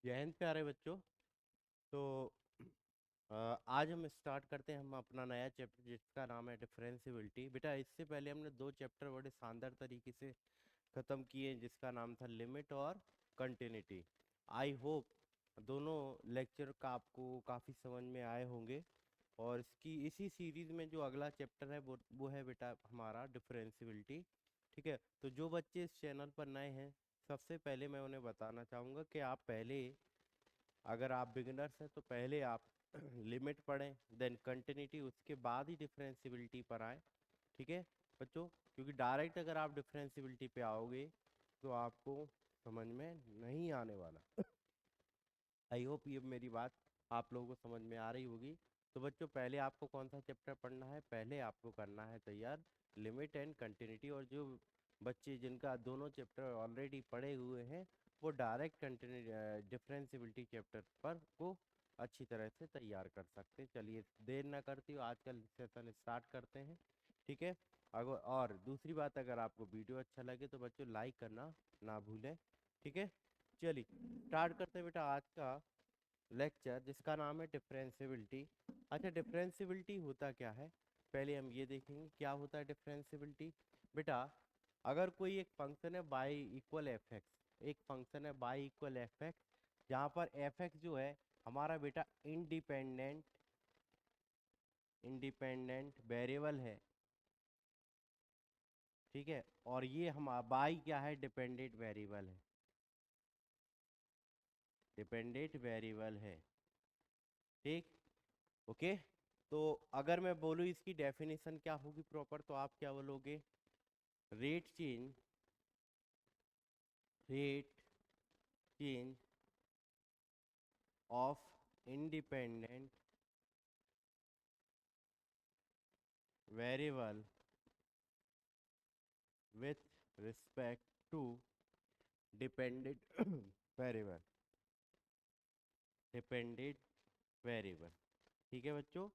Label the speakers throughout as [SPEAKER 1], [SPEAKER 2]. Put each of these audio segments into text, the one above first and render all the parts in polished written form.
[SPEAKER 1] जय हिंद प्यारे बच्चों। तो आज हम स्टार्ट करते हैं हम अपना नया चैप्टर जिसका नाम है डिफरेंशियबिलिटी। बेटा इससे पहले हमने दो चैप्टर बड़े शानदार तरीके से ख़त्म किए जिसका नाम था लिमिट और कंटिन्यूटी। आई होप दोनों लेक्चर का आपको काफ़ी समझ में आए होंगे। और इसकी इसी सीरीज़ में जो अगला चैप्टर है वो है बेटा हमारा डिफरेंशियबिलिटी। ठीक है, तो जो बच्चे इस चैनल पर नए हैं सबसे पहले मैं उन्हें बताना चाहूँगा कि आप पहले, अगर आप बिगिनर्स हैं तो पहले आप लिमिट पढ़ें, देन कंटिन्यूटी, उसके बाद ही डिफरेंशियबिलिटी पर आए। ठीक है बच्चों, क्योंकि डायरेक्ट अगर आप डिफरेंशियबिलिटी पे आओगे तो आपको समझ में नहीं आने वाला। आई होप ये मेरी बात आप लोगों को समझ में आ रही होगी। तो बच्चों पहले आपको कौन सा चैप्टर पढ़ना है, पहले आपको करना है तैयार लिमिट एंड कंटिन्यूटी। और जो बच्चे जिनका दोनों चैप्टर ऑलरेडी पढ़े हुए हैं वो डायरेक्ट कंटिन्यू डिफरेंशियबिलिटी चैप्टर पर को अच्छी तरह से तैयार कर सकते हैं। चलिए देर ना करती हुए आज का सेशन स्टार्ट करते हैं। ठीक है, अगर और दूसरी बात, अगर आपको वीडियो अच्छा लगे तो बच्चों लाइक करना ना भूलें। ठीक है, चलिए स्टार्ट करते हैं बेटा आज का लेक्चर जिसका नाम है डिफरेंशियबिलिटी। अच्छा, डिफरेंशियबिलिटी होता क्या है पहले हम ये देखेंगे क्या होता है डिफरेंशियबिलिटी। बेटा अगर कोई एक फंक्शन है बाई इक्वल एफ एक्स, एक फंक्शन है बाई इक्वल एफ एक्स जहाँ पर एफ एक्स जो है हमारा बेटा इंडिपेंडेंट इंडिपेंडेंट वेरिएबल है। ठीक है, और ये हम बाई क्या है, डिपेंडेंट वेरिएबल है, डिपेंडेंट वेरिएबल है। ठीक, ओके। तो अगर मैं बोलूँ इसकी डेफिनेशन क्या होगी प्रॉपर, तो आप क्या बोलोगे, rate change, rate change of independent variable with respect to dependent variable, dependent variable. ठीक है बच्चों,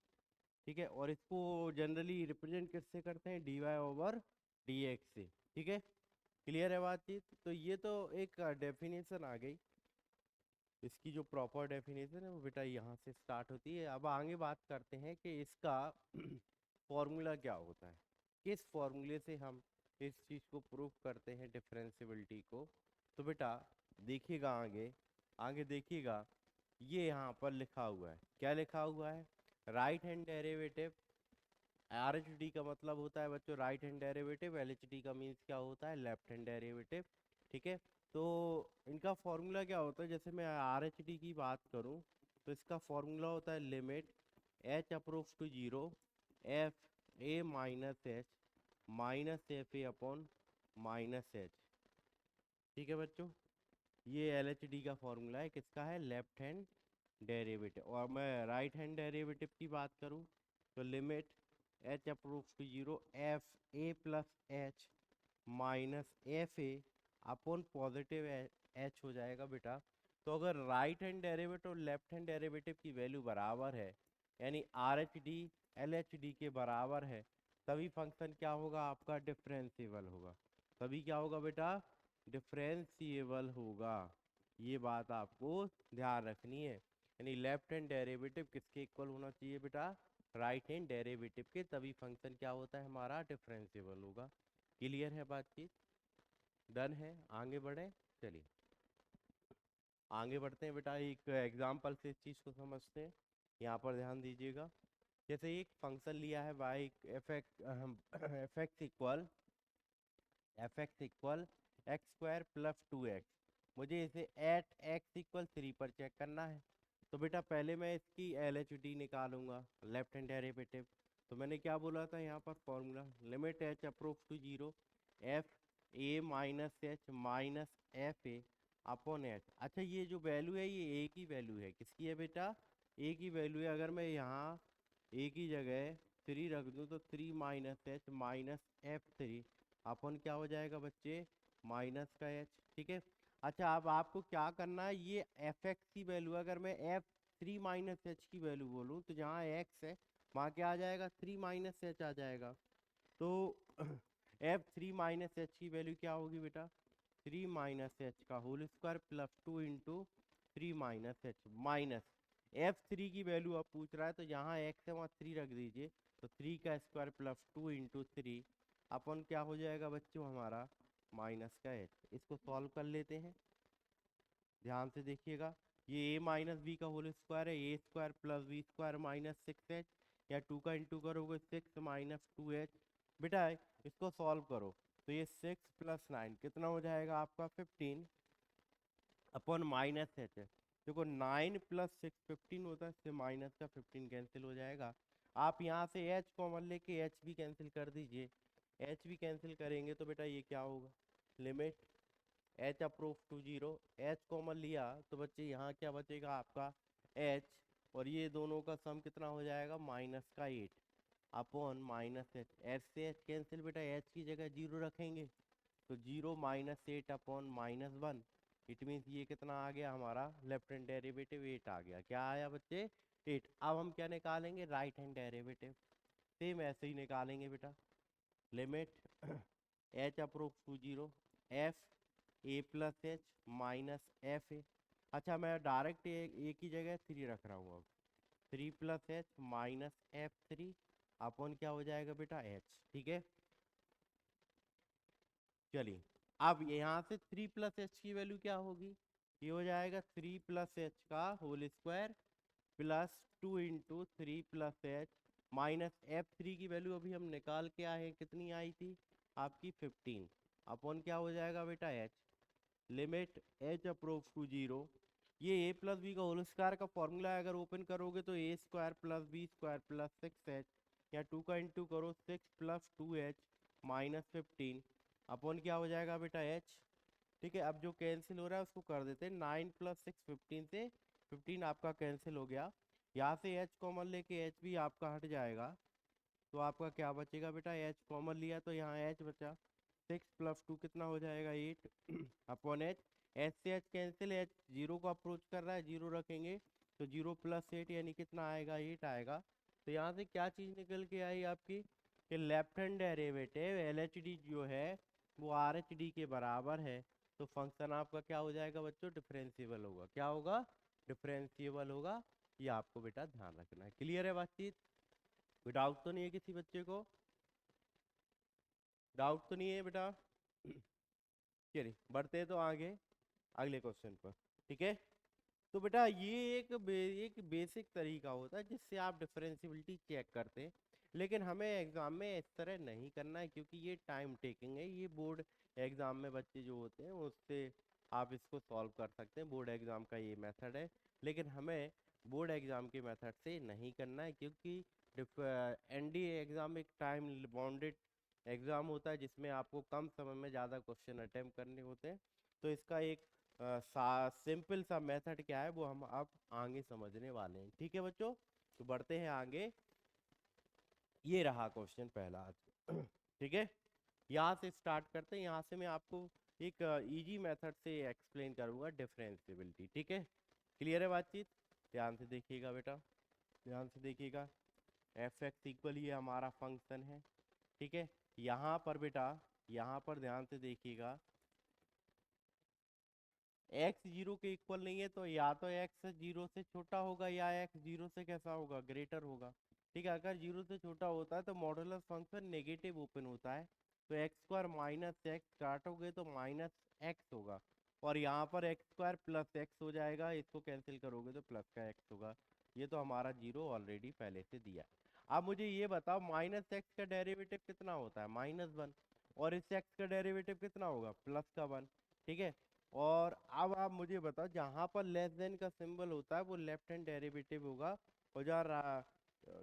[SPEAKER 1] ठीक है। और इसको जनरली रिप्रेजेंट किससे करते हैं, D Y over D X से। ठीक है, क्लियर है बातचीत। तो ये तो एक डेफिनेशन आ गई, इसकी जो प्रॉपर डेफिनेशन है वो बेटा यहाँ से स्टार्ट होती है। अब आगे बात करते हैं कि इसका फॉर्मूला क्या होता है, किस फॉर्मूले से हम इस चीज़ को प्रूव करते हैं डिफरेंशियबिलिटी को। तो बेटा देखिएगा आगे, आगे देखिएगा, ये यहाँ पर लिखा हुआ है, क्या लिखा हुआ है, right hand derivative. Are H D का मतलब होता है बच्चों right hand derivative, L H D का मीन्स क्या होता है, लेफ्ट हैंड डेरिवेटिव। ठीक है, तो इनका फॉर्मूला क्या होता है, जैसे मैं आर एच डी की बात करूं तो इसका फॉर्मूला होता है limit H approaches to zero F A minus F A upon minus H. ठीक है बच्चों, ये एल एच डी का फॉर्मूला है, किसका है, लेफ्ट हैंड डेरिवेटिव। और मैं राइट हैंड डेरिवेटिव की बात करूं तो limit H approaches to zero F A plus H minus F A upon positive H हो जाएगा बेटा। तो अगर राइट हैंड डेरिवेटिव और लेफ्ट हैंड डेरिवेटिव की वैल्यू बराबर है, यानी R H D L H D के बराबर है, तभी फंक्शन क्या होगा, आपका डिफरेंशिएबल होगा। तभी क्या होगा बेटा, डिफरेंशिएबल होगा। ये बात आपको ध्यान रखनी है, यानी लेफ्ट हैंड डेरिवेटिव किसके इक्वल होना चाहिए बेटा, राइट हैंड डेरिवेटिव के, तभी फंक्शन क्या होता है हमारा, डिफरेंशिएबल होगा। क्लियर है बातचीत, डन है, आगे बढ़े। चलिए आगे बढ़ते हैं बेटा, एक एग्जाम्पल से इस चीज़ को समझते हैं। यहाँ पर ध्यान दीजिएगा, जैसे एक फंक्शन लिया है Y F X equal X square plus two X, मुझे इसे एट एक्स इक्वल थ्री पर चेक करना है। तो बेटा पहले मैं इसकी एल एच डी निकालूंगा, लेफ्ट हैंड डेरिवेटिव। तो मैंने क्या बोला था यहाँ पर formula, limit H approaches to zero F A minus F A upon H. अच्छा, ये जो वैल्यू है ये ए की वैल्यू है, किसकी है बेटा, ए की वैल्यू है। अगर मैं यहाँ ए की जगह थ्री रख दूँ तो three minus H minus F three upon क्या हो जाएगा बच्चे, माइनस का एच। ठीक है, अच्छा अब आपको क्या करना है, ये एफ एक्स की वैल्यू, अगर मैं एफ थ्री माइनस एच की वैल्यू बोलूँ तो जहाँ एक्स है वहाँ क्या आ जाएगा, थ्री माइनस एच आ जाएगा। तो एफ थ्री माइनस एच की वैल्यू क्या होगी बेटा, थ्री माइनस एच का whole square plus two into F3 minus H minus F3 की वैल्यू आप पूछ रहा है तो जहाँ x है वहाँ 3 रख दीजिए, तो 3 का स्क्वायर प्लस 2 इंटू 3 अपन क्या हो जाएगा बच्चों हमारा माइनस का h। इसको सॉल्व कर लेते हैं, ध्यान से देखिएगा। ये a माइनस बी का होल स्क्वायर है, A square plus B square minus 6h, या 2 का इंटू करोगे 6 माइनस 2h। बेटा इसको सॉल्व करो तो ये 6 प्लस 9 कितना हो जाएगा आपका 15 अपॉन माइनस एच है। देखो 9 प्लस 6 15 होता है, इससे माइनस का 15 कैंसिल हो जाएगा। आप यहाँ से एच कॉमन लेके एच भी कैंसिल कर दीजिए, एच भी कैंसिल करेंगे तो बेटा ये क्या होगा, limit H approach to 0, H common लिया तो बच्चे यहाँ क्या बचेगा आपका एच, और ये दोनों का सम कितना हो जाएगा माइनस का 8 अपॉन माइनस एच। एच से एच कैंसिल बेटा, एच की जगह 0 रखेंगे तो 0 minus 8 upon minus 1। It means ये कितना आ गया हमारा लेफ्ट हैंड डेरिवेटिव 8 आ गया। क्या आया बच्चे 8। अब हम क्या निकालेंगे राइट हैंड डेरिवेटिव, सेम ऐसे ही निकालेंगे बेटा। Limit H approaches to 0 F A plus H minus F A. अच्छा मैं डायरेक्ट ए की जगह 3 रख रहा हूँ, अब 3 plus H minus F3 upon क्या हो जाएगा बेटा एच। ठीक है चलिए, अब यहाँ से 3 प्लस एच की वैल्यू क्या होगी, ये हो जाएगा 3 प्लस एच का whole square plus 2 into 3 plus H minus F3 की वैल्यू अभी हम निकाल के आए हैं, कितनी आई थी आपकी 15 अपॉन क्या हो जाएगा बेटा H. Limit H approaches to 0, ये ए प्लस बी का होल स्क्वायर का फॉर्मूला है, अगर ओपन करोगे तो A square plus B square plus 6h, या 2 का इंटू करो 6 प्लस 2h माइनस 15 अपॉन क्या हो जाएगा बेटा एच। ठीक है, अब जो कैंसिल हो रहा है उसको कर देते हैं, 9 प्लस 6 15 से 15 आपका कैंसिल हो गया, यहाँ से एच कॉमन लेके एच भी आपका हट जाएगा, तो आपका क्या बचेगा बेटा एच कॉमन लिया तो यहाँ एच बचा, 6 प्लस 2 कितना हो जाएगा 8 अपॉन एच। एच से एच कैंसिल, एच 0 को अप्रोच कर रहा है 0 रखेंगे तो 0 प्लस 8 यानी कितना आएगा 8 आएगा। तो यहाँ से क्या चीज़ निकल के आई आपकी कि left hand derivative L H D जो है वो आर एच डी के बराबर है, तो फंक्शन आपका क्या हो जाएगा बच्चों डिफरेंशिएबल होगा। क्या होगा डिफरेंशिएबल होगा, ये आपको बेटा ध्यान रखना है। क्लियर है बातचीत, कोई डाउट तो नहीं है किसी बच्चे को, डाउट तो नहीं है बेटा। चलिए बढ़ते हैं तो आगे अगले क्वेश्चन पर। ठीक है, तो बेटा ये एक बेसिक तरीका होता है जिससे आप डिफरेंशियबिलिटी चेक करते हैं, लेकिन हमें एग्जाम में इस तरह नहीं करना है क्योंकि ये टाइम टेकिंग है। ये बोर्ड एग्जाम में बच्चे जो होते हैं उससे आप इसको सॉल्व कर सकते हैं, बोर्ड एग्जाम का ये मेथड है, लेकिन हमें बोर्ड एग्जाम के मेथड से नहीं करना है क्योंकि एनडीए एग्जाम एक टाइम बाउंडेड एग्जाम होता है जिसमें आपको कम समय में ज़्यादा क्वेश्चन अटेम्प्ट करने होते हैं। तो इसका एक सिंपल सा मेथड क्या है वो हम अब आगे समझने वाले हैं। ठीक है बच्चों, तो बढ़ते हैं आगे। ये रहा क्वेश्चन पहला आज ठीक है, यहाँ से स्टार्ट करते हैं। यहाँ से मैं आपको एक इजी मेथड से एक्सप्लेन करूंगा डिफरेंशियबिलिटी। ठीक है, क्लियर है बातचीत, ध्यान से देखिएगा बेटा, ध्यान से देखिएगा। एफ एक्स इक्वल ये हमारा फंक्शन है। ठीक है, यहाँ पर बेटा, यहाँ पर ध्यान से देखिएगा, एक्स 0 के इक्वल नहीं है तो या तो एक्स 0 से छोटा होगा या एक्स 0 से कैसा होगा ग्रेटर होगा। ठीक है, अगर 0 से छोटा होता है तो मॉडुलस फंक्शन नेगेटिव ओपन होता है, तो एक्स स्क्वायर माइनस एक्स काटोगे तो माइनस एक्स होगा, और यहाँ पर एक्स स्क्वायर प्लस एक्स हो जाएगा, इसको कैंसिल करोगे तो प्लस का एक्स होगा। ये तो हमारा 0 ऑलरेडी पहले से दिया है। अब मुझे ये बताओ माइनस एक्स का डेरिवेटिव कितना होता है -1, और इस एक्स का डेरिवेटिव कितना होगा प्लस का 1। ठीक है, और अब आप मुझे बताओ जहां पर लेस देन का सिंबल होता है वो लेफ्ट हैंड डेरिवेटिव होगा, और जहाँ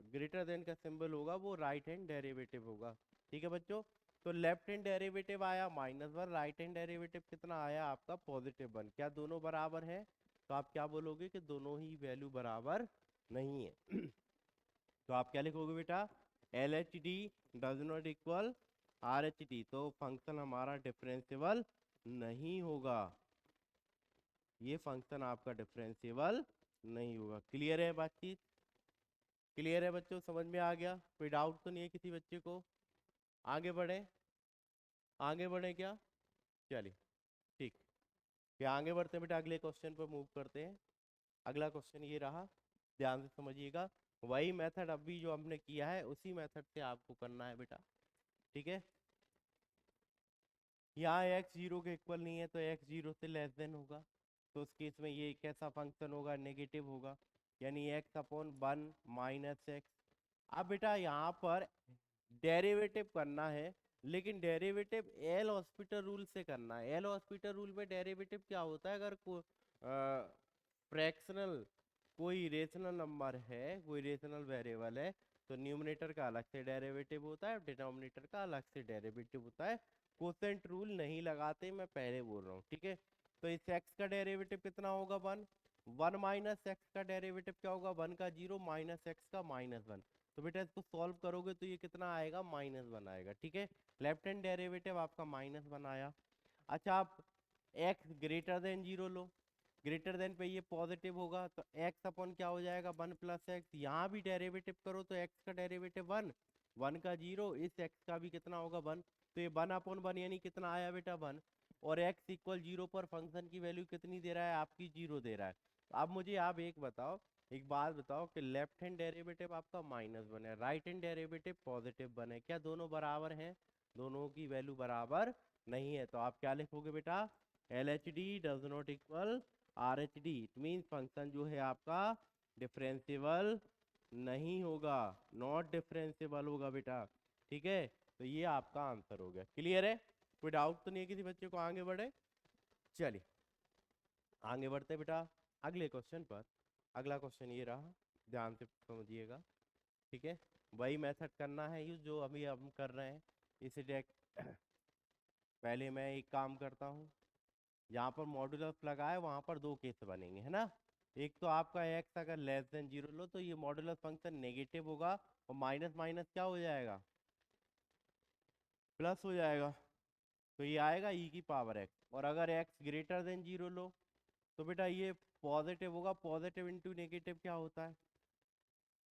[SPEAKER 1] ग्रेटर देन का सिंबल होगा वो राइट हैंड डेरिवेटिव होगा। ठीक है बच्चों, तो लेफ्ट हैंड डेरिवेटिव आया -1, राइट हैंड डेरिवेटिव कितना आया आपका +1। क्या दोनों बराबर है, तो आप क्या बोलोगे कि दोनों ही वैल्यू बराबर नहीं है तो आप क्या लिखोगे बेटा, L H D does not equal are H D, तो फंक्शन हमारा डिफरेंशियबल नहीं होगा, ये फंक्शन आपका डिफरेंशियबल नहीं होगा। क्लियर है बातचीत, क्लियर है बच्चों, समझ में आ गया, कोई डाउट तो नहीं है किसी बच्चे को। आगे बढ़े, आगे बढ़े क्या, चलिए ठीक। फिर आगे बढ़ते हैं बेटा, अगले क्वेश्चन पर मूव करते हैं। अगला क्वेश्चन ये रहा, ध्यान से समझिएगा। वही मेथड अभी जो हमने किया है उसी मेथड से आपको करना है बेटा, ठीक है। यहाँ x जीरो के इक्वल नहीं है तो x जीरो से लेस देन होगा, तो उस केस में ये कैसा फंक्शन होगा, नेगेटिव होगा, यानी x upon one minus x. अब बेटा यहाँ पर डेरिवेटिव करना है, लेकिन डेरिवेटिव एल हॉस्पिटल रूल से करना है। एल हॉस्पिटल रूल में डेरिवेटिव क्या होता है, अगर फ्रैक्शनल कोई रेशनल नंबर है, कोई रेशनल वेरिएबल है, तो न्यूमरेटर का अलग से डेरिवेटिव होता है, डिनोमिनेटर का अलग से डेरिवेटिव होता है। कोसेंट रूल नहीं लगाते, मैं पहले बोल रहा हूँ, ठीक है। तो इस एक्स का डेरिवेटिव कितना होगा, वन। वन माइनस एक्स का डेरिवेटिव क्या होगा, वन का जीरो माइनस एक्स का माइनस वन। तो बेटा इसको सॉल्व करोगे तो ये कितना आएगा, माइनस वन आएगा, ठीक है। लेफ्ट हैंड डेरिवेटिव आपका माइनस वन आया। अच्छा, आप एक्स ग्रेटर देन जीरो लो, ग्रेटर देन पे ये पॉजिटिव होगा, तो एक्स अपॉन क्या हो जाएगा, वन प्लस एक्स। यहाँ भी डेरिवेटिव करो तो एक्स का डेरिवेटिव वन, वन का जीरो, इस एक्स का भी कितना होगा, वन। तो ये वन अपॉन वन यानी कितना आया बेटा, वन। और एक्स इक्वल जीरो पर फंक्शन की वैल्यू कितनी दे रहा है, आपकी जीरो दे रहा है। अब मुझे आप एक बताओ, एक बात बताओ कि लेफ्ट हैंड डेरिवेटिव आपका माइनस वन है, right hand derivative positive one है, क्या दोनों बराबर हैं, दोनों की वैल्यू बराबर नहीं है। तो आप क्या लिखोगे बेटा, L H D does not equal are H D, it mean function जो है आपका डिफरेंशियबल नहीं होगा, नॉट डिफरेंशियबल होगा बेटा, ठीक है। तो ये आपका आंसर हो गया, क्लियर है, कोई डाउट तो नहीं है किसी बच्चे को, आगे बढ़े। चलिए आगे बढ़ते बेटा अगले क्वेश्चन पर। अगला क्वेश्चन ये रहा, ध्यान से समझिएगा, ठीक है। वही मेथड करना है यूज जो अभी हम कर रहे हैं, इसे पहले मैं एक काम करता हूँ, जहाँ पर मॉड्यूलस लगा है वहाँ पर दो केस बनेंगे, है ना। एक तो आपका एक्स अगर लेस देन जीरो लो तो ये मॉड्यूलस फंक्शन नेगेटिव होगा, और माइनस माइनस क्या हो जाएगा, प्लस हो जाएगा, तो ये आएगा ई की पावर एक्स। और अगर एक्स ग्रेटर देन जीरो लो तो बेटा ये पॉजिटिव होगा, पॉजिटिव इंटू नेगेटिव क्या होता है,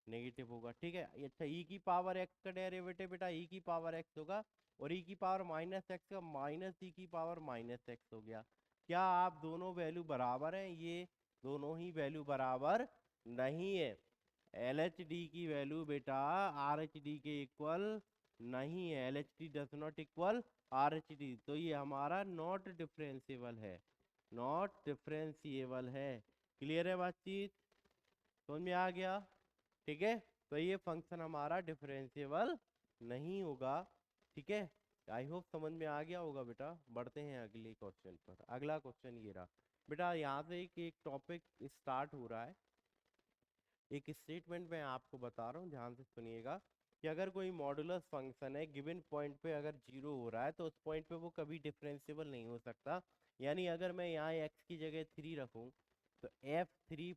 [SPEAKER 1] नेगेटिव होगा, ठीक है। अच्छा, ई की पावर एक्स का डेरिवेटिव बेटा ई की पावर एक्स होगा, और ई की पावर माइनस एक्स का माइनस ई की पावर माइनस एक्स हो गया। क्या आप दोनों वैल्यू बराबर हैं, ये दोनों ही वैल्यू बराबर नहीं है। एल एच डी की वैल्यू बेटा आर एच डी के इक्वल नहीं है, L H D does not equal are H D, तो ये हमारा नॉट डिफरेंशिएबल है, नॉट डिफरेंशिएबल है। क्लियर है बातचीत, समझ में आ गया, ठीक है। तो ये फंक्शन हमारा डिफरेंशिएबल नहीं होगा, ठीक है। आई होप समझ में आ गया होगा बेटा। बढ़ते हैं अगले क्वेश्चन पर। अगला क्वेश्चन ये रहा बेटा, यहाँ से एक टॉपिक स्टार्ट हो रहा है, एक स्टेटमेंट मैं आपको बता रहा हूँ, ध्यान से सुनिएगा, कि अगर कोई मॉडुलस फंक्शन है गिवन पॉइंट पे अगर जीरो हो रहा है तो उस पॉइंट पे वो कभी डिफरेंशिएबल नहीं हो सकता। यानी अगर मैं यहाँ एक्स की जगह थ्री रखूँ तो एफ थ्री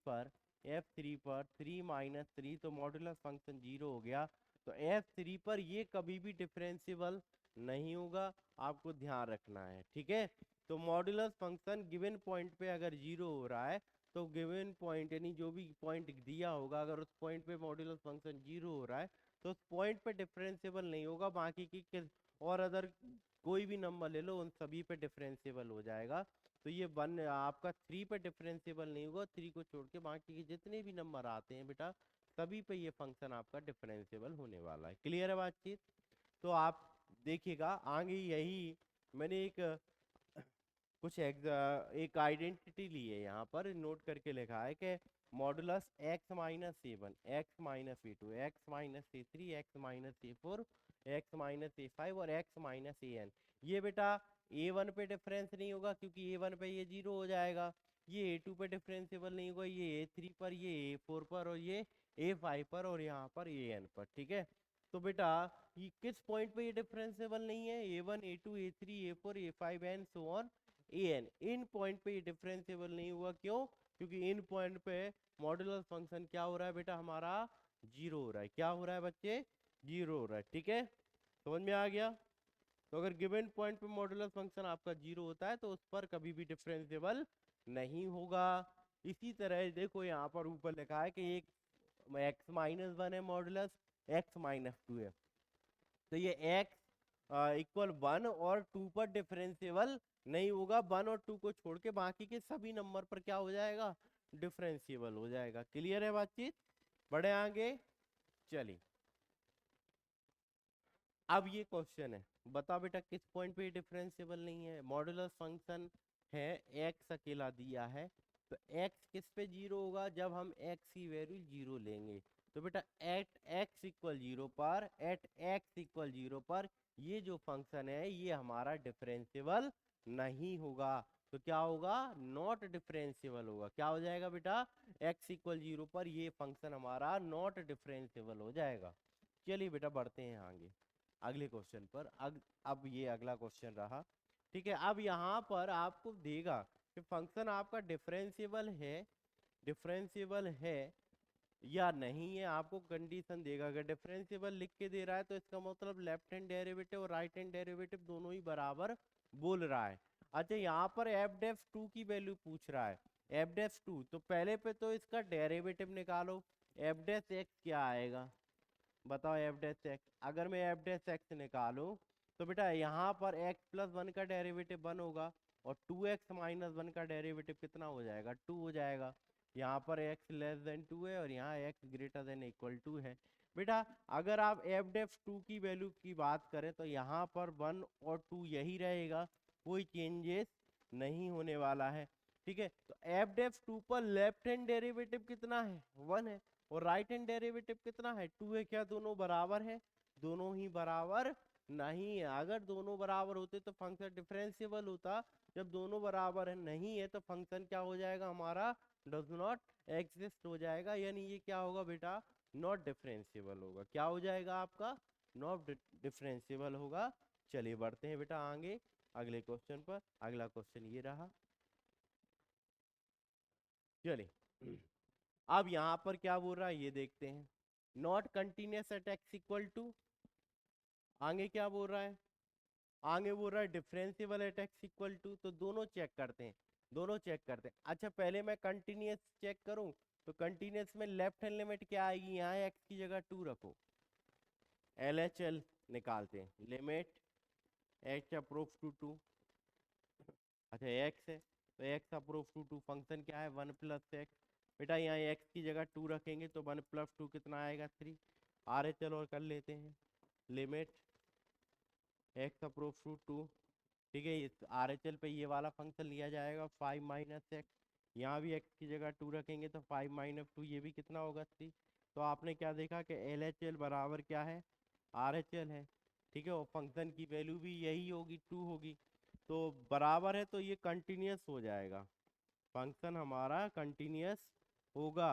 [SPEAKER 1] पर थ्री माइनस थ्री, तो मॉडुलस फंक्शन जीरो हो गया। तो एफ थ्री पर ये कभी भी डिफरेंशिएबल नहीं होगा, आपको ध्यान रखना है, ठीक है। तो मॉडुलस फंक्शन गिवन पॉइंट पे अगर जीरो हो रहा है तो गिवन पॉइंट यानी जो भी पॉइंट दिया होगा, अगर उस पॉइंट पे मॉड्यूलस फंक्शन जीरो हो रहा है तो उस पॉइंट पे डिफरेंशिएबल नहीं होगा, बाकी की और अदर कोई भी नंबर ले लो उन सभी पे डिफरेंशिएबल हो जाएगा। तो ये वन आपका थ्री पे डिफरेंशिएबल नहीं होगा, थ्री को छोड़ के बाकी के जितने भी नंबर आते हैं बेटा सभी पे ये फंक्शन आपका डिफरेंशिएबल होने वाला है। क्लियर है बातचीत, तो आप देखिएगा आगे यही मैंने कुछ एक आइडेंटिटी ली है, यहाँ पर नोट करके लिखा है कि modulus X minus A one, X minus A two, X minus A three, X minus A four, X minus A five और एक्स माइनस ए एन। ये बेटा ए वन पे डिफरेंस नहीं होगा क्योंकि ए वन पे ये जीरो हो जाएगा, ये ए टू पे डिफरेंशिएबल नहीं होगा, ये ए थ्री पर, ये ए फोर पर, और ये ए फाइव पर, और यहाँ पर ए एन पर, ठीक है। तो बेटा ये किस पॉइंट पे ये डिफरेंशिएबल नहीं है, A one A two A three A four A five and so on A N, इन पॉइंट पे ये डिफरेंशिएबल नहीं हुआ, क्यों, क्योंकि इन पॉइंट पे मॉड्यूलस फंक्शन क्या हो रहा है बेटा हमारा, जीरो हो रहा है। क्या हो रहा है बच्चे, जीरो हो रहा है, ठीक है, समझ में आ गया। तो अगर गिवन पॉइंट पे मॉड्यूलस फंक्शन आपका जीरो होता है तो उस पर कभी भी डिफरेंशिएबल नहीं होगा। इसी तरह देखो यहाँ पर ऊपर लिखा है कि एक एक्स माइनस वन है मॉड्यूलस, एक्स माइनस टू है, तो ये एक्स इक्वल वन और टू पर डिफरेंशिएबल नहीं होगा, 1 और 2 को छोड़ के बाकी के सभी नंबर पर क्या हो जाएगा, डिफरेंशिएबल हो जाएगा। क्लियर है बातचीत, बढ़े आगे, चलिए। अब ये क्वेश्चन है, बताओ बेटा किस पॉइंट पे डिफरेंशिएबल नहीं है। मॉड्यूलस फंक्शन है, एक्स अकेला दिया है, तो एक्स किस पे जीरो होगा, जब हम एक्स की वैल्यू जीरो लेंगे। तो बेटा एट एक्स इक्वल जीरो पर, एट एक्स इक्वल जीरो पर ये जो फंक्शन है ये हमारा डिफरेंशिएबल नहीं होगा। तो क्या होगा, नॉट डिफरेंशिएबल होगा। क्या हो जाएगा बेटा, एक्स इक्वल जीरो पर ये फंक्शन हमारा नॉट डिफरेंशिएबल हो जाएगा। चलिए बेटा बढ़ते हैं आगे अगले क्वेश्चन पर। अब ये अगला क्वेश्चन रहा, ठीक है। अब यहाँ पर आपको देगा कि फंक्शन आपका डिफरेंशिएबल है या नहीं है, आपको कंडीशन देगा। अगर डिफरेंशिएबल लिख के दे रहा है तो इसका मतलब लेफ्ट हैंड डेरिवेटिव और राइट हैंड डेरिवेटिव दोनों ही बराबर बोल रहा है। अच्छा यहाँ पर एफ डेफ टू की वैल्यू पूछ रहा है, एफ डेफ टू, तो पहले पे तो इसका डेरिवेटिव निकालो। एफ डेफ एक्स क्या आएगा, बताओ एफ डैश एक्स। अगर मैं एफ डैश एक्स निकालूं तो बेटा यहाँ पर एक्स प्लस वन का डेरिवेटिव वन होगा, और टू एक्स माइनस वन का डेरिवेटिव कितना हो जाएगा, टू हो जाएगा। यहाँ पर एक्स लेस देन टू है और यहाँ x greater than equal to है। बेटा अगर आप एफ डेफ टू की वैल्यू की बात करें तो यहाँ पर वन और टू यही रहेगा, कोई चेंजेस नहीं होने वाला है, ठीक है। तो एफ डेफ टू पर लेफ्ट हैंड डेरिवेटिव कितना है, वन है, और राइट हैंड डेरिवेटिव कितना है, टू है। क्या दोनों बराबर है, दोनों ही बराबर नहीं है। अगर दोनों बराबर होते तो फंक्शन डिफरेंशिएबल होता, जब दोनों बराबर है नहीं है तो फंक्शन क्या हो जाएगा हमारा, डज नॉट एग्जिस्ट हो जाएगा, यानी ये क्या होगा बेटा, नॉट डिफरेंशिएबल होगा। क्या हो जाएगा आपका, नॉट डिफरेंशिएबल होगा। चलिए बढ़ते हैं बेटा आगे अगले क्वेश्चन पर। अगला क्वेश्चन ये रहा, चलिए। अब यहाँ पर क्या बोल रहा है ये देखते हैं, not continuous at x equal two, आगे क्या बोल रहा है, आगे बोल रहा है differentiable at x equal two. तो दोनों चेक करते हैं, दोनों चेक करते हैं। अच्छा पहले मैं कंटिन्यूस चेक करूं, तो कंटिन्यूस में लेफ्ट हैंड लिमिट क्या आएगी, यहाँ एक्स की जगह टू रखो, एल एच एल निकालते हैं, limit H approaches to two. अच्छा एक्स है तो X approaches to two, function क्या है, वन प्लस एक्स। बेटा यहाँ एक्स की जगह टू रखेंगे तो वन प्लस टू कितना आएगा, थ्री। आर एच एल और कर लेते हैं, limit x approaches to two, ठीक है। इस आर एच एल पे ये वाला फंक्शन लिया जाएगा, फाइव माइनस एक्स। यहाँ भी एक्स की जगह टू रखेंगे तो फाइव माइनस टू, ये भी कितना होगा, थ्री। तो आपने क्या देखा कि एल एच एल बराबर क्या है, आर एच एल है, ठीक है। और फंक्शन की वैल्यू भी यही होगी, टू होगी, तो बराबर है, तो ये कंटिन्यूस हो जाएगा, फंक्शन हमारा कंटिन्यूस होगा,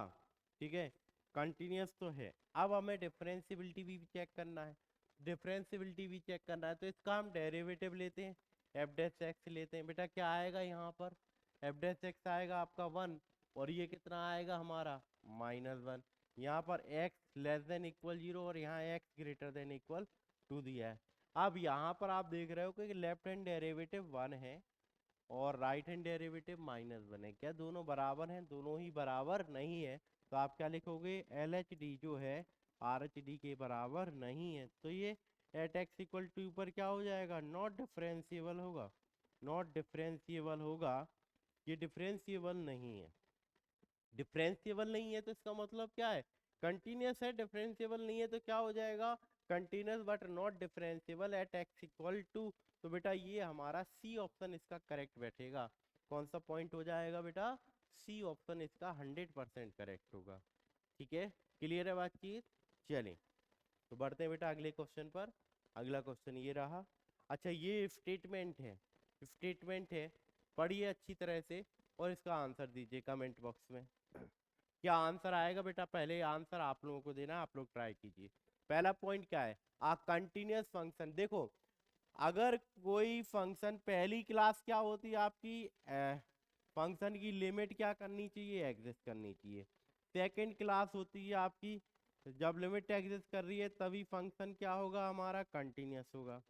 [SPEAKER 1] ठीक है। कंटिन्यूस तो है। अब हमें डिफरेंशियबिलिटी भी चेक करना है, डिफरेंशियबिलिटी भी चेक करना है, तो इसका हम डेरिवेटिव लेते हैं, एफ डैश एक्स लेते हैं। बेटा क्या आएगा यहाँ पर, एफ डैश एक्स आएगा आपका वन, और ये कितना आएगा हमारा, माइनस वन। यहाँ पर x less than equal zero और यहाँ x greater than equal two दिया है। अब यहाँ पर आप देख रहे हो कि लेफ्ट हैंड डेरिवेटिव वन है और right hand derivative minus one है। क्या दोनों बराबर हैं, दोनों ही बराबर नहीं है। तो आप क्या लिखोगे, एल एच डी जो है आर एच डी के बराबर नहीं है, तो ये एट एक्स इक्वल टू पर क्या हो जाएगा, नॉट डिफरेंशिएबल होगा, नॉट डिफरेंशिएबल होगा, ये डिफरेंशिएबल नहीं है। डिफरेंशिएबल नहीं है तो इसका मतलब क्या है, कंटिन्यूस है, डिफरेंशिएबल नहीं है तो क्या हो जाएगा, continuous but not differentiable at x equal two. तो बेटा ये हमारा सी ऑप्शन इसका करेक्ट बैठेगा। कौन सा पॉइंट हो जाएगा बेटा, सी ऑप्शन इसका 100% करेक्ट होगा, ठीक है। क्लियर है बातचीत, चलें तो बढ़ते हैं बेटा अगले क्वेश्चन पर। अगला क्वेश्चन ये रहा। अच्छा ये स्टेटमेंट है, स्टेटमेंट है, पढ़िए अच्छी तरह से और इसका आंसर दीजिए कमेंट बॉक्स में। क्या आंसर आएगा बेटा, पहले आंसर आप लोगों को देना, आप लोग ट्राई कीजिए। पहला पॉइंट क्या है, आ कंटिन्यूअस फंक्शन। देखो अगर कोई फंक्शन, पहली क्लास क्या होती है आपकी, फंक्शन की लिमिट क्या करनी चाहिए, एग्जिस्ट करनी चाहिए। सेकंड क्लास होती है आपकी, जब लिमिट एग्जिस्ट कर रही है तभी फंक्शन क्या होगा हमारा, कंटिन्यूअस होगा,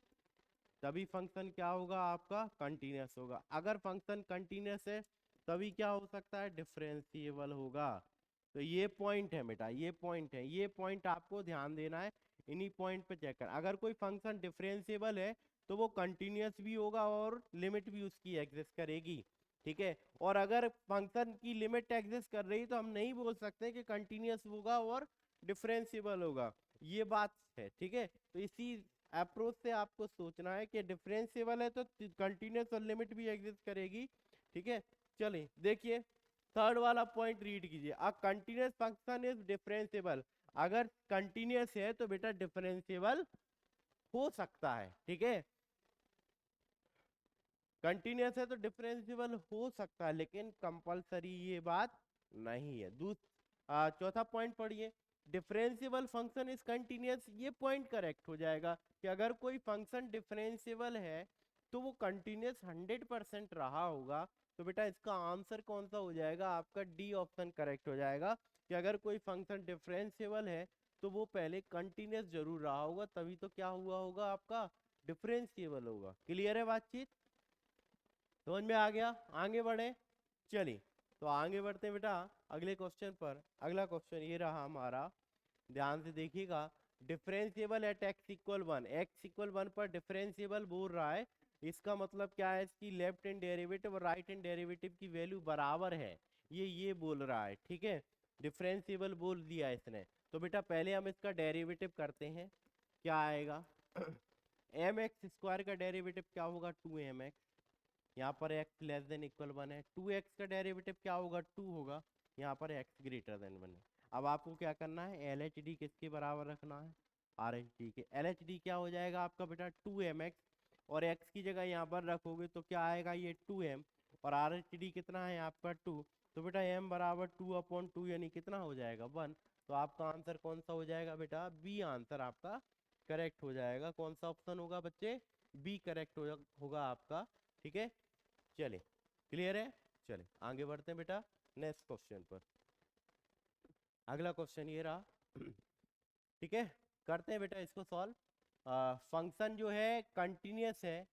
[SPEAKER 1] तभी फंक्शन क्या होगा आपका, कंटिन्यूअस होगा। अगर फंक्शन कंटिन्यूअस है तभी क्या हो सकता है, डिफरेंशिएबल होगा। तो ये पॉइंट है बेटा, ये पॉइंट है, ये पॉइंट आपको ध्यान देना है, इन्हीं पॉइंट पे चेक कर। अगर कोई फंक्शन डिफरेंशिएबल है तो वो कंटिन्यूअस भी होगा और लिमिट भी उसकी एग्जिस्ट करेगी। ठीक है, और अगर फंक्शन की लिमिट एग्जिस्ट कर रही तो हम नहीं बोल सकते कि कंटिन्यूअस होगा और डिफरेंशिएबल होगा, ये बात है। ठीक है, तो इसी अप्रोच से आपको सोचना है कि डिफरेंशिएबल है तो कंटिन्यूअस और लिमिट भी एग्जिस्ट करेगी। ठीक है, चलिए देखिए थर्ड वाला पॉइंट रीड कीजिए, a continuous function is differentiable. अगर कंटिन्यूअस है तो बेटा डिफरेंशिएबल हो सकता है। ठीक है, कंटिन्यूअस है तो डिफरेंशिएबल हो सकता है, लेकिन कंपलसरी ये बात नहीं है। चौथा पॉइंट पढ़िए, डिफरेंशिएबल फंक्शन इज कंटिन्यूअस। ये पॉइंट करेक्ट हो जाएगा कि अगर कोई फंक्शन डिफरेंशिएबल है तो वो कंटिन्यूअस 100% रहा होगा। तो बेटा इसका आंसर कौन सा हो जाएगा, आपका डी ऑप्शन करेक्ट हो जाएगा कि अगर कोई फंक्शन डिफरेंशिएबल है तो वो पहले कंटिन्यूअस जरूर रहा होगा, तभी तो क्या हुआ होगा, आपका डिफरेंशिएबल होगा। क्लियर है बातचीत, समझ में आ गया? आगे बढ़े, चलिए तो आगे बढ़ते हैं बेटा अगले क्वेश्चन पर। अगला क्वेश्चन ये रहा हमारा, ध्यान से देखिएगा। Differentiable at x equal one, x equal one पर डिफरेंशिएबल बोल रहा है, इसका मतलब क्या है, इसकी लेफ्ट हैंड डेरिवेटिव और राइट हैंड डेरिवेटिव की वैल्यू बराबर है, ये बोल रहा है। ठीक है, डिफरेंशिएबल बोल दिया इसने, तो बेटा पहले हम इसका डेरिवेटिव करते हैं। क्या आएगा एम एक्स स्क्वायर का डेरिवेटिव क्या होगा, 2mx। यहाँ पर x लेस देन इक्वल 1 है, 2x का डेरिवेटिव क्या होगा, 2 होगा। यहाँ पर x ग्रेटर देन 1 है। अब आपको क्या करना है, एल एच डी किसके बराबर रखना है, आर एच डी के। एल एच डी क्या हो जाएगा आपका बेटा 2mx, और x की जगह यहाँ पर रखोगे तो क्या आएगा, ये 2m, और आर एच डी कितना है आपका 2। तो बेटा m बराबर 2/2 यानी कितना हो जाएगा 1। तो आपका आंसर कौन सा हो जाएगा बेटा, बी आंसर आपका करेक्ट हो जाएगा। कौन सा ऑप्शन होगा बच्चे, बी करेक्ट होगा आपका। ठीक है, चलिए क्लियर है, चलिए आगे बढ़ते हैं बेटा नेक्स्ट क्वेश्चन पर। अगला क्वेश्चन ये रहा ठीक है, करते हैं बेटा इसको सॉल्व। फंक्शन जो है कंटिन्यूअस है,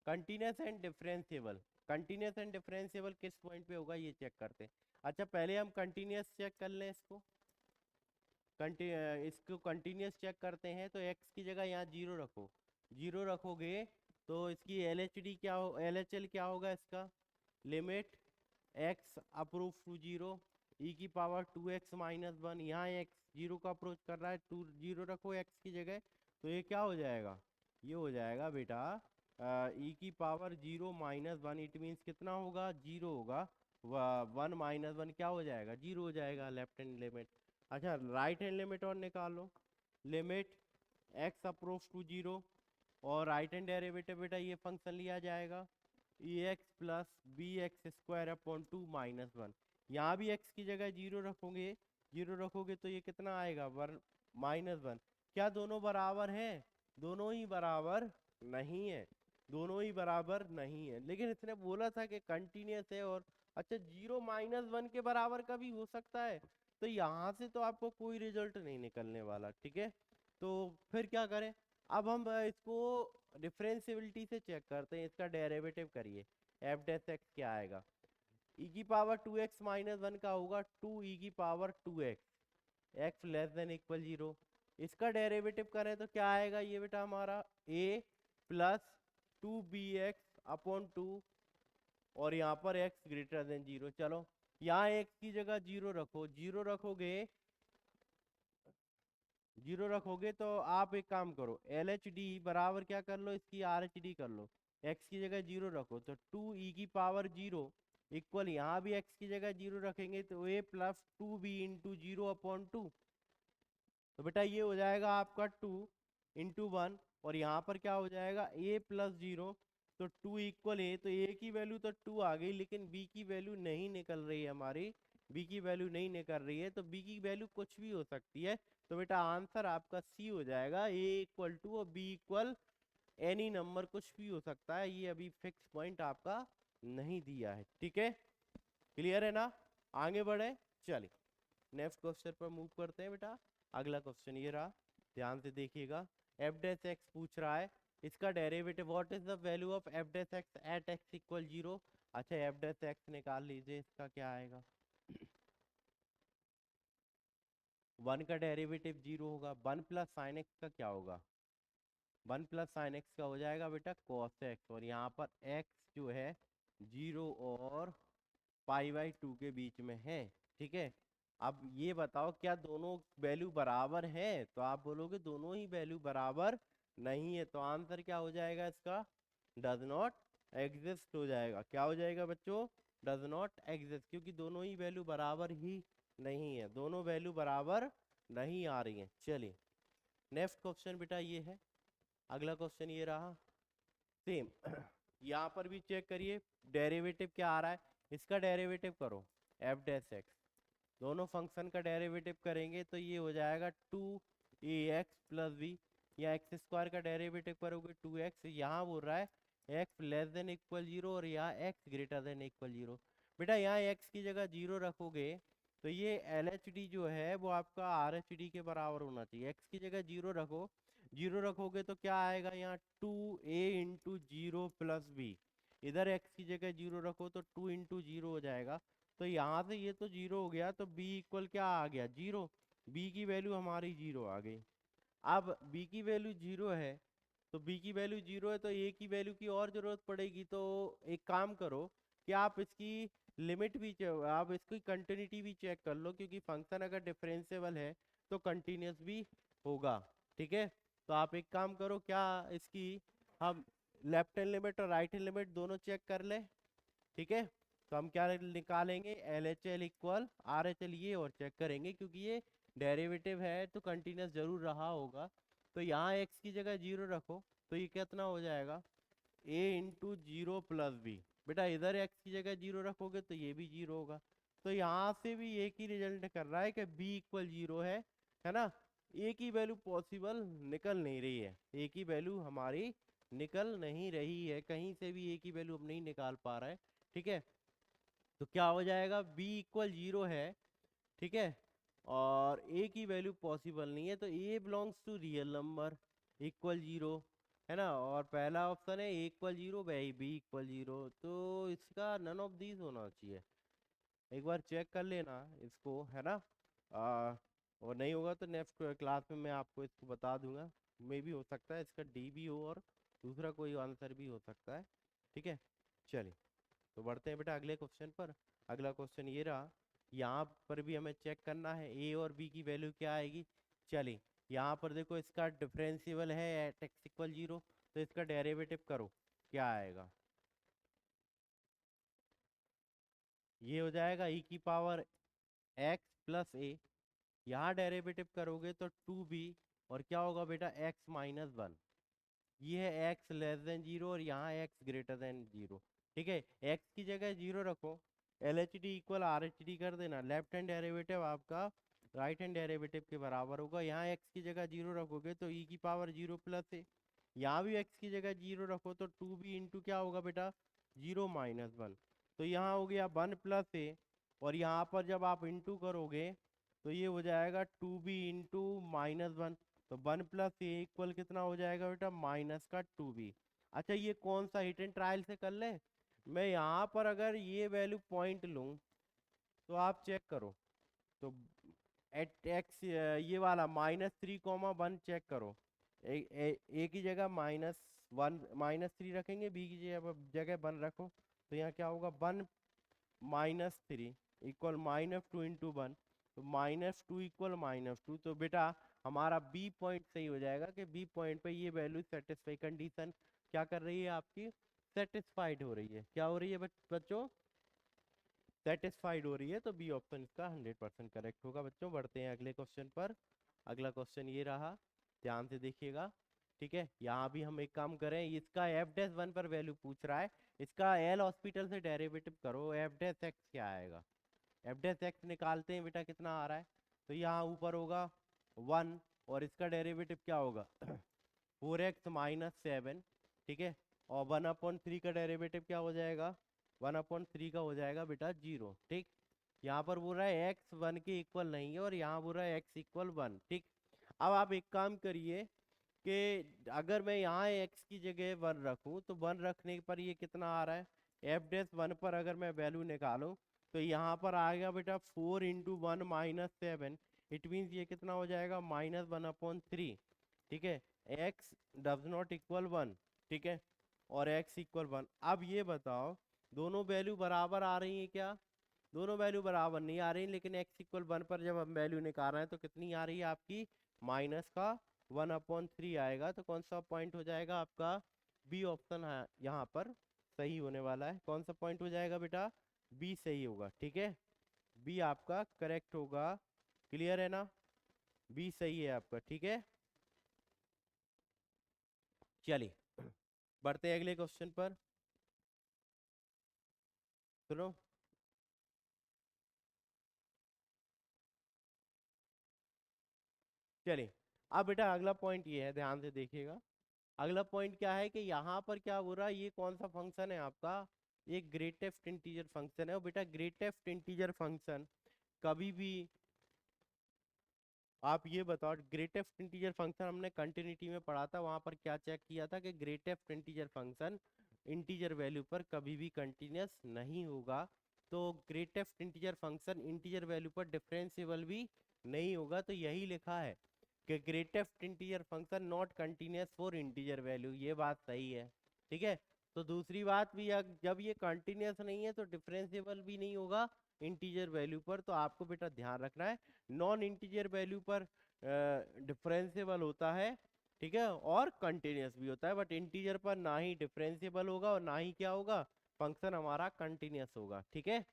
[SPEAKER 1] continuous and differentiable. Continuous and differentiable किस पॉइंट पे होगा ये चेक करते हैं। अच्छा पहले हम कंटिन्यूअस चेक कर लें इसको। इसको कंटिन्यूअस चेक करते हैं, तो x की जगह यहाँ जीरो रखो, जीरो रखोगे तो इसकी एल एच डी क्या हो, एल एच एल क्या होगा इसका, limit x approach to zero E की पावर 2x-1। यहाँ x जीरो का अप्रोच कर रहा है, 2 जीरो रखो x की जगह, तो ये क्या हो जाएगा, ये हो जाएगा बेटा ई की पावर 0-1। इट मीन्स कितना होगा, जीरो होगा। 1 - 1 क्या हो जाएगा, जीरो हो जाएगा, लेफ्ट हैंड लिमिट। अच्छा राइट हैंड लिमिट और निकालो, limit x approach to zero, और राइट हैंड डेरिवेटिव बेटा ये फंक्शन लिया जाएगा e x plus b x square upon 2-1। यहाँ भी x की जगह जीरो रखोगे, जीरो रखोगे तो ये कितना आएगा, 1-1। क्या दोनों बराबर हैं, दोनों ही बराबर नहीं है, दोनों ही बराबर नहीं है, लेकिन इसने बोला था कि कंटिन्यूअस है। और अच्छा 0-1 के बराबर का भी हो सकता है, तो यहाँ से तो आपको कोई रिजल्ट नहीं निकलने वाला। ठीक है, तो फिर क्या करें, अब हम इसको डिफरेंशिएबिलिटी से चेक करते हैं, इसका डेरिवेटिव करिए। एफ डैश एक्स क्या आएगा, ई की पावर 2x-1 का होगा 2 ई की power 2x, x less than equal 0। इसका डेरिवेटिव करें तो क्या आएगा, ये बेटा हमारा a प्लस 2bx/2, और यहाँ पर x ग्रेटर देन 0। चलो यहाँ x की जगह जीरो रखो, जीरो रखोगे, जीरो रखोगे तो आप एक काम करो, एल एच डी बराबर क्या कर लो, इसकी आर एच डी कर लो। एक्स की जगह जीरो रखो तो 2 e की पावर 0 इक्वल, यहाँ भी एक्स की जगह जीरो रखेंगे तो a प्लस 2b/0/2। तो बेटा ये हो जाएगा आपका 2 × 1, और यहाँ पर क्या हो जाएगा a प्लस 0। तो 2 इक्वल a, तो a की वैल्यू तो 2 आ गई, लेकिन b की वैल्यू नहीं निकल रही है हमारी, b की वैल्यू नहीं निकल रही है, तो b की वैल्यू कुछ भी हो सकती है। तो बेटा आंसर आपका सी हो जाएगा, a इक्वल टू और b इक्वल एनी नंबर, कुछ भी हो सकता है, ये अभी फिक्स पॉइंट आपका नहीं दिया है। ठीक है, क्लियर है ना, आगे बढ़े, चलिए नेक्स्ट क्वेश्चन पर मूव करते हैं बेटा। अगला क्वेश्चन ये रहा, ध्यान से देखिएगा। एफ डैश एक्स पूछ रहा है, इसका derivative what is the value of f dash x at x equal 0। अच्छा एफ डैश एक्स निकाल लीजिए, इसका क्या आएगा 1 का डेरिवेटिव 0 होगा, 1 प्लस साइन एक्स का क्या होगा, वन प्लस साइन एक्स का हो जाएगा बेटा कॉस एक्स, और यहाँ पर एक्स जो है 0 और पाई/2 के बीच में है। ठीक है, अब ये बताओ क्या दोनों वैल्यू बराबर है? तो आप बोलोगे दोनों ही वैल्यू बराबर नहीं है, तो आंसर क्या हो जाएगा इसका? डज नॉट एग्जिस्ट हो जाएगा। क्या हो जाएगा बच्चों? डज नॉट एग्जिस्ट, क्योंकि दोनों ही वैल्यू बराबर ही नहीं है, दोनों वैल्यू बराबर नहीं आ रही है। चलिए नेक्स्ट क्वेश्चन बेटा ये है, अगला क्वेश्चन ये रहा सेम। यहाँ पर भी चेक करिए डेरिवेटिव क्या आ रहा है, इसका डेरिवेटिव करो एफ डैश एक्स, दोनों फंक्शन का डेरिवेटिव करेंगे तो ये हो जाएगा 2ax प्लस बी, या एक्स स्क्वायर का डेरिवेटिव करोगे 2x, यहाँ बोल रहा है x लेस देन इक्वल 0 और यहाँ x ग्रेटर देन इक्वल 0। बेटा यहाँ x की जगह 0 रखोगे तो ये LHD जो है वो आपका RHD के बराबर होना चाहिए। x की जगह 0 रखो, 0 रखोगे तो क्या आएगा यहाँ 2a इंटू 0 प्लस बी, इधर x की जगह 0 रखो तो 2 इंटू 0 हो जाएगा। तो यहाँ से ये तो 0 हो गया, तो b इक्वल क्या आ गया 0, b की वैल्यू हमारी 0 आ गई। अब b की वैल्यू 0 है, तो b की वैल्यू 0 है तो a की वैल्यू की और जरूरत पड़ेगी। तो एक काम करो कि आप इसकी लिमिट भी आप इसकी कंटिन्यूटी भी चेक कर लो, क्योंकि फंक्शन अगर डिफरेंशिएबल है तो कंटिन्यूस भी होगा। ठीक है, तो आप एक काम करो, क्या इसकी हम लेफ्ट हैंड लिमिट और राइट हैंड लिमिट दोनों चेक कर ले। ठीक है, तो हम क्या निकालेंगे LHL इक्वल RHL, ये और चेक करेंगे क्योंकि ये डेरिवेटिव है तो कंटिन्यूस जरूर रहा होगा। तो यहाँ x की जगह 0 रखो तो ये कितना हो जाएगा a इंटू 0 प्लस बी, बेटा इधर x की जगह 0 रखोगे तो ये भी 0 होगा। तो यहाँ से भी एक ही रिजल्ट कर रहा है कि b इक्वल 0 है ना। एक ही वैल्यू पॉसिबल निकल नहीं रही है, एक ही वैल्यू हमारी निकल नहीं रही है, कहीं से भी एक ही वैल्यू हम नहीं निकाल पा रहे हैं। ठीक है, तो क्या हो जाएगा b इक्वल 0 है। ठीक है, और a की वैल्यू पॉसिबल नहीं है, तो a belongs to real number equal 0, है ना। और पहला ऑप्शन है a इक्वल 0 b इक्वल 0, तो इसका नन ऑफ दीज होना चाहिए। एक बार चेक कर लेना इसको, है ना। और नहीं होगा तो नेक्स्ट क्लास में मैं आपको इसको बता दूंगा, मे भी हो सकता है इसका डी भी हो और दूसरा कोई आंसर भी हो सकता है। ठीक है, चलिए तो बढ़ते हैं बेटा अगले क्वेश्चन पर। अगला क्वेश्चन ये रहा, यहाँ पर भी हमें चेक करना है a और b की वैल्यू क्या आएगी। चलिए यहाँ पर देखो इसका डिफरेंशिएबल है एट x इक्वल 0, तो इसका डेरिवेटिव करो क्या आएगा। ये हो जाएगा e की पावर x प्लस a, यहाँ डेरिवेटिव करोगे तो 2b, और क्या होगा बेटा x माइनस 1, ये है x लेस देन 0 और यहाँ x ग्रेटर देन 0। ठीक है, x की जगह 0 रखो, LHD इक्वल RHD कर देना, लेफ्ट हैंड डेरिवेटिव आपका राइट हैंड डेरिवेटिव के बराबर होगा। यहाँ x की जगह 0 रखोगे तो e की पावर 0 प्लस है, यहाँ भी x की जगह 0 रखो तो 2b इंटू क्या होगा बेटा 0 माइनस 1, तो यहाँ हो गया 1 प्लस है, और यहाँ पर जब आप इंटू करोगे तो ये हो जाएगा 2b इंटू माइनस 1, तो 1 प्लस ए इक्वल कितना हो जाएगा बेटा माइनस का 2b। अच्छा ये कौन सा हिट एंड ट्रायल से कर ले, मैं यहाँ पर अगर ये वैल्यू पॉइंट लूँ तो आप चेक करो, तो एट एक्स ये वाला -3, 1 चेक करो, ए की जगह -3 रखेंगे, बी की जगह 1 रखो, तो यहाँ क्या होगा 1 -3 इक्वल -2 इंटू 1, तो -2 इक्वल -2, तो बेटा हमारा बी पॉइंट सही हो जाएगा कि बी पॉइंट पे ये वैल्यू सेटिस्फाई कंडीशन क्या कर रही है आपकी, सेटिस्फाइड हो रही है। क्या हो रही है बच्चों, सेटिस्फाइड हो रही है, तो बी ऑप्शन इसका 100% करेक्ट होगा। बच्चों बढ़ते हैं अगले क्वेश्चन पर। अगला क्वेश्चन ये रहा, ध्यान से देखिएगा। ठीक है, यहाँ भी हम एक काम करें, इसका एफ डैश 1 पर वैल्यू पूछ रहा है, इसका एल हॉस्पिटल से डेरिवेटिव करो, एफ डैश एक्स क्या आएगा। एफ डैश एक्स निकालते हैं बेटा, कितना आ रहा है, तो यहाँ ऊपर होगा 1, और इसका डेरिवेटिव क्या होगा 4x माइनस 7। ठीक है, और 1/3 का डेरिवेटिव क्या हो जाएगा, 1/3 का हो जाएगा बेटा 0। ठीक, यहाँ पर बोल रहा है x 1 के इक्वल नहीं है और यहाँ बोल रहा है x इक्वल 1। ठीक, अब आप एक काम करिए कि अगर मैं यहाँ x की जगह 1 रखूँ तो 1 रखने पर ये कितना आ रहा है, एफ डैश 1 पर अगर मैं वैल्यू निकालूं तो यहाँ पर आ गया बेटा 4 इंटू 1 माइनस 7, इट मीन्स ये कितना हो जाएगा -1/3। ठीक है, x डज नॉट इक्वल 1, ठीक है, और x इक्वल 1। अब ये बताओ दोनों वैल्यू बराबर आ रही है क्या? दोनों वैल्यू बराबर नहीं आ रही, लेकिन x इक्वल 1 पर जब हम वैल्यू निकाल रहे हैं तो कितनी आ रही है आपकी? माइनस का 1/3 आएगा। तो कौन सा पॉइंट हो जाएगा आपका? बी ऑप्शन है यहाँ पर सही होने वाला है। कौन सा पॉइंट हो जाएगा बेटा? बी सही होगा, ठीक है, बी आपका करेक्ट होगा। क्लियर है ना? बी सही है आपका, ठीक है। चलिए बढ़ते हैं अगले क्वेश्चन पर। सुनो, चलिए अब बेटा अगला पॉइंट ये है, ध्यान से देखिएगा। अगला पॉइंट क्या है कि यहाँ पर क्या हो रहा है, ये कौन सा फंक्शन है आपका? ये ग्रेटेस्ट इंटीजर फंक्शन है। और बेटा ग्रेटेस्ट इंटीजर फंक्शन कभी भी, आप ये बताओ, ग्रेटेस्ट इंटीजर फंक्शन हमने कंटिन्यूटी में पढ़ा था, वहां पर क्या चेक किया था कि greatest integer function integer value पर कभी भी कंटिन्यूअस नहीं होगा। तो greatest integer function integer value पर डिफरेंशिएबल भी नहीं होगा। तो यही लिखा है कि greatest integer function not continuous for integer value. ये बात सही है, ठीक है। तो दूसरी बात भी, जब ये कंटिन्यूअस नहीं है तो डिफरेंशिएबल भी नहीं होगा इंटीजर वैल्यू पर। तो आपको बेटा ध्यान रखना है नॉन इंटीजर वैल्यू पर डिफरेंशिएबल होता है, ठीक है, और कंटिन्यूअस भी होता है। बट इंटीजर पर ना ही डिफरेंशिएबल होगा और ना ही क्या होगा, फंक्शन हमारा कंटिन्यूअस होगा, ठीक है।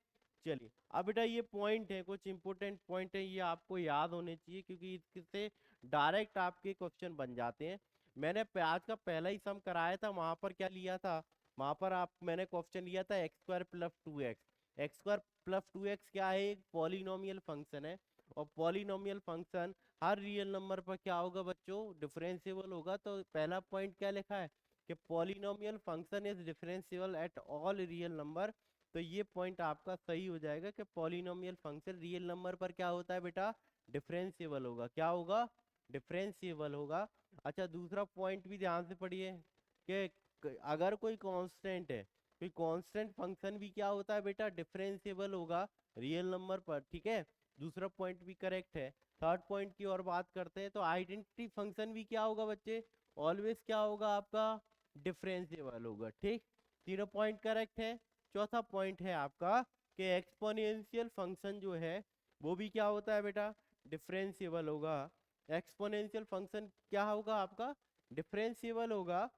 [SPEAKER 1] चलिए अब बेटा ये पॉइंट है, कुछ इंपोर्टेंट पॉइंट है, ये आपको याद होने चाहिए क्योंकि इससे डायरेक्ट आपके क्वेश्चन बन जाते हैं। मैंने आज का पहला ही सम कराया था, वहां पर क्या लिया था? वहां पर मैंने क्वेश्चन लिया था x² + 2x। x² + 2x क्या है? एक पॉलिनोमियल फंक्शन है। और पॉलिनोमियल फंक्शन हर रियल नंबर पर क्या होगा बच्चों? डिफरेंशिएबल होगा। तो पहला पॉइंट क्या लिखा है कि polynomial function is differentiable at all real number. तो ये पॉइंट आपका सही हो जाएगा कि पॉलिनोमियल फंक्शन रियल नंबर पर क्या होता है बेटा? डिफरेंशिएबल होगा। क्या होगा? डिफरेंशिएबल होगा। अच्छा दूसरा पॉइंट भी ध्यान से पढ़िए कि अगर कोई कांस्टेंट है, कोई कांस्टेंट फंक्शन भी क्या होता है बेटा? डिफरेंशिएबल होगा रियल नंबर पर, ठीक है। दूसरा पॉइंट भी करेक्ट है। थर्ड पॉइंट की ओर बात करते हैं तो आइडेंटिटी फंक्शन भी क्या होगा बच्चे? ऑलवेज क्या होगा आपका? डिफरेंशिएबल होगा, ठीक। तीनों पॉइंट करेक्ट है। चौथा पॉइंट है आपका कि एक्सपोनेंशियल फंक्शन जो है वो भी क्या होता है बेटा? डिफरेंशिएबल होगा। एक्सपोनेंशियल फंक्शन क्या होगा आपका? डिफरेंशिएबल होगा।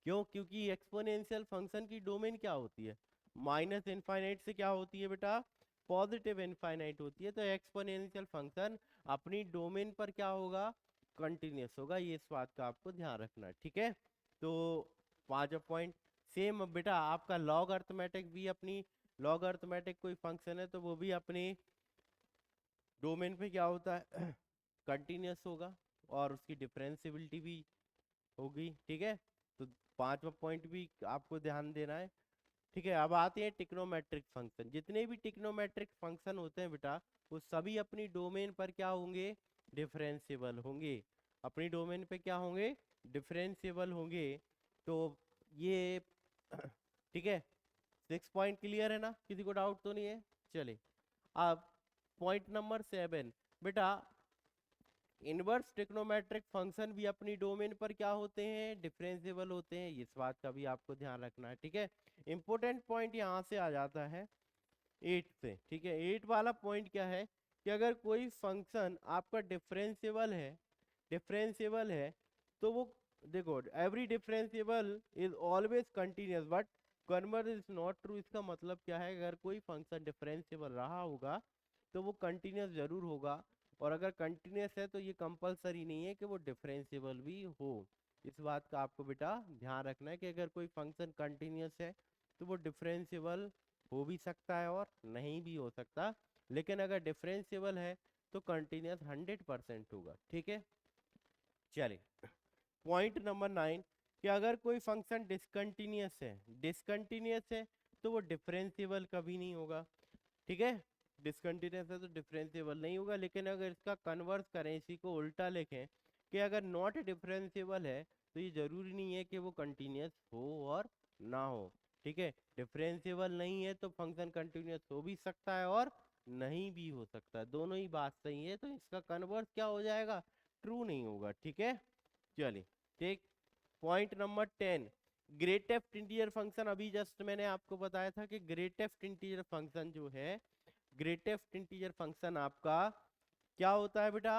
[SPEAKER 1] क्यों? क्योंकि एक्सपोनेंशियल फंक्शन की डोमेन क्या होती है? माइनस इनफाइनाइट से क्या होती है बेटा? पॉजिटिव इनफाइनाइट होती है। तो एक्सपोनेंशियल फंक्शन अपनी डोमेन पर क्या होगा? कंटिन्यूअस होगा। ये इस बात का आपको ध्यान रखना है, ठीक है। तो पांचवा पॉइंट सेम बेटा आपका लॉग अर्थमेटिक भी अपनी, लॉग अर्थमेटिक कोई फंक्शन है तो वो भी अपनी डोमेन पे क्या होता है? कंटिन्यूअस होगा और उसकी डिफरेंशिएबिलिटी भी होगी, ठीक है। तो पांचवा पॉइंट भी आपको ध्यान देना है, ठीक है। अब आते हैं टिक्नोमेट्रिक फंक्शन। जितने भी टिक्नोमेट्रिक फंक्शन होते हैं बेटा वो सभी अपनी डोमेन पर क्या होंगे? डिफरेंशिएबल होंगे। अपनी डोमेन पे क्या होंगे? डिफरेंशिएबल होंगे। तो ये ठीक है। 6 पॉइंट क्लियर है ना? किसी को डाउट तो नहीं है? चलिए अब पॉइंट नंबर 7 बेटा, इनवर्स ट्रिग्नोमेट्रिक फंक्शन भी अपनी डोमेन पर क्या होते हैं? डिफरेंशिएबल होते हैं। इस बात का भी आपको ध्यान रखना है, ठीक है। इंपॉर्टेंट पॉइंट यहाँ से आ जाता है 8 से, ठीक है। 8 वाला पॉइंट क्या है कि अगर कोई फंक्शन आपका डिफरेंशिएबल है तो वो, देखो, every differentiable is always continuous but converse is not true. इसका मतलब क्या है? अगर कोई फंक्शन डिफरेंशिएबल रहा होगा तो वो कंटिन्यूअस जरूर होगा। और अगर कंटिन्यूअस है तो ये कंपलसरी नहीं है कि वो डिफरेंशिएबल भी हो। इस बात का आपको बेटा ध्यान रखना है कि अगर कोई फंक्शन कंटिन्यूअस है तो वो डिफरेंशिएबल हो भी सकता है और नहीं भी हो सकता। लेकिन अगर डिफरेंशिएबल है तो कंटिन्यूअस 100% होगा, ठीक है। चलिए पॉइंट नंबर 9 कि अगर कोई फंक्शन डिसकंटिन्यूअस है तो वो डिफरेंशिएबल कभी नहीं होगा, ठीक है। डिसकंटिन्यूअस है तो डिफरेंशिएबल नहीं होगा। लेकिन अगर इसका कन्वर्स करें, इसी को उल्टा लिखें कि अगर नॉट डिफरेंशिएबल है तो ये जरूरी नहीं है कि वो कंटिन्यूअस हो और ना हो, ठीक है। डिफरेंशिएबल नहीं है तो फंक्शन कंटिन्यूअस हो भी सकता है और नहीं भी हो सकता है, दोनों ही बात सही है। तो इसका कन्वर्स क्या हो जाएगा? ट्रू नहीं होगा, ठीक है। चलिए, take point number 10, greatest integer function. अभी जस्ट मैंने आपको बताया था कि ग्रेटेस्ट इंटीजर फंक्शन जो है, ग्रेटेस्ट इंटीजर फंक्शन आपका क्या होता है बेटा,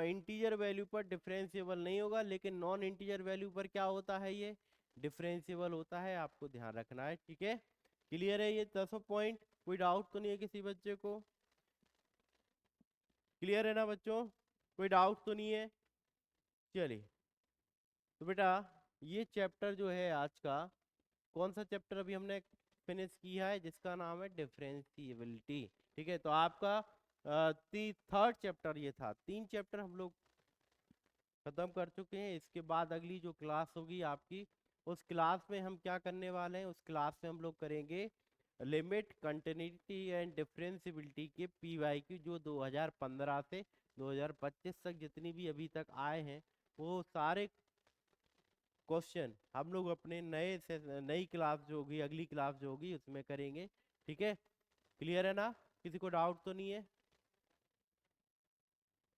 [SPEAKER 1] इंटीजर वैल्यू पर डिफरेंशिएबल नहीं होगा, लेकिन नॉन इंटीजर वैल्यू पर क्या होता है, ये डिफरेंशिएबल होता है। आपको ध्यान रखना है, ठीक है। क्लियर है ये 10 पॉइंट? कोई डाउट तो नहीं है किसी बच्चे को? क्लियर है ना बच्चों? कोई डाउट तो नहीं है? चलिए, तो बेटा ये चैप्टर जो है आज का, कौन सा चैप्टर अभी हमने फिनिश किया है, जिसका नाम है डिफरेंशिएबिलिटी। ठीक है, तो आपका थर्ड चैप्टर ये था। 3 चैप्टर हम लोग खत्म कर चुके हैं। इसके बाद अगली जो क्लास होगी आपकी, उस क्लास में हम क्या करने वाले हैं, उस क्लास में हम लोग करेंगे लिमिट, कंटिन्यूटी एंड डिफरेंशिएबिलिटी के पीवाईक्यू, जो 2015 से 2025 तक जितनी भी अभी तक आए हैं, वो सारे क्वेश्चन हम लोग अपने नए से नई क्लास जो होगी, अगली क्लास जो होगी उसमें करेंगे। ठीक है, क्लियर है ना? किसी को डाउट तो नहीं है?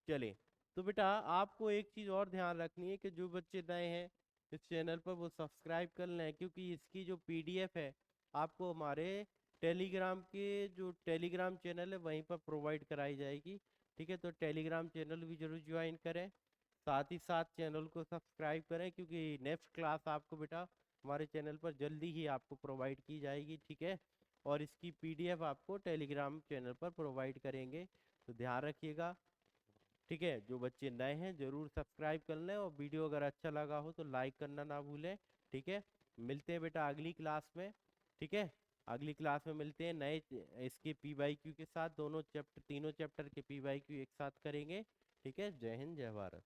[SPEAKER 1] चलिए, तो बेटा आपको एक चीज और ध्यान रखनी है कि जो बच्चे नए हैं इस चैनल पर, वो सब्सक्राइब कर लें, क्योंकि इसकी जो पीडीएफ है आपको हमारे टेलीग्राम के जो टेलीग्राम चैनल है वहीं पर प्रोवाइड कराई जाएगी। ठीक है, तो टेलीग्राम चैनल भी जरूर ज्वाइन करें, साथ ही साथ चैनल को सब्सक्राइब करें, क्योंकि नेक्स्ट क्लास आपको बेटा हमारे चैनल पर जल्दी ही आपको प्रोवाइड की जाएगी। ठीक है, और इसकी पीडीएफ आपको टेलीग्राम चैनल पर प्रोवाइड करेंगे, तो ध्यान रखिएगा। ठीक है, जो बच्चे नए हैं जरूर सब्सक्राइब कर लें, और वीडियो अगर अच्छा लगा हो तो लाइक करना ना भूलें। ठीक है, मिलते हैं बेटा अगली क्लास में। ठीक है, अगली क्लास में मिलते हैं नए इसके पीवाईक्यू के साथ, दोनों चैप्टर, तीनों चैप्टर के पीवाईक्यू एक साथ करेंगे। ठीक है, जय हिंद, जय भारत।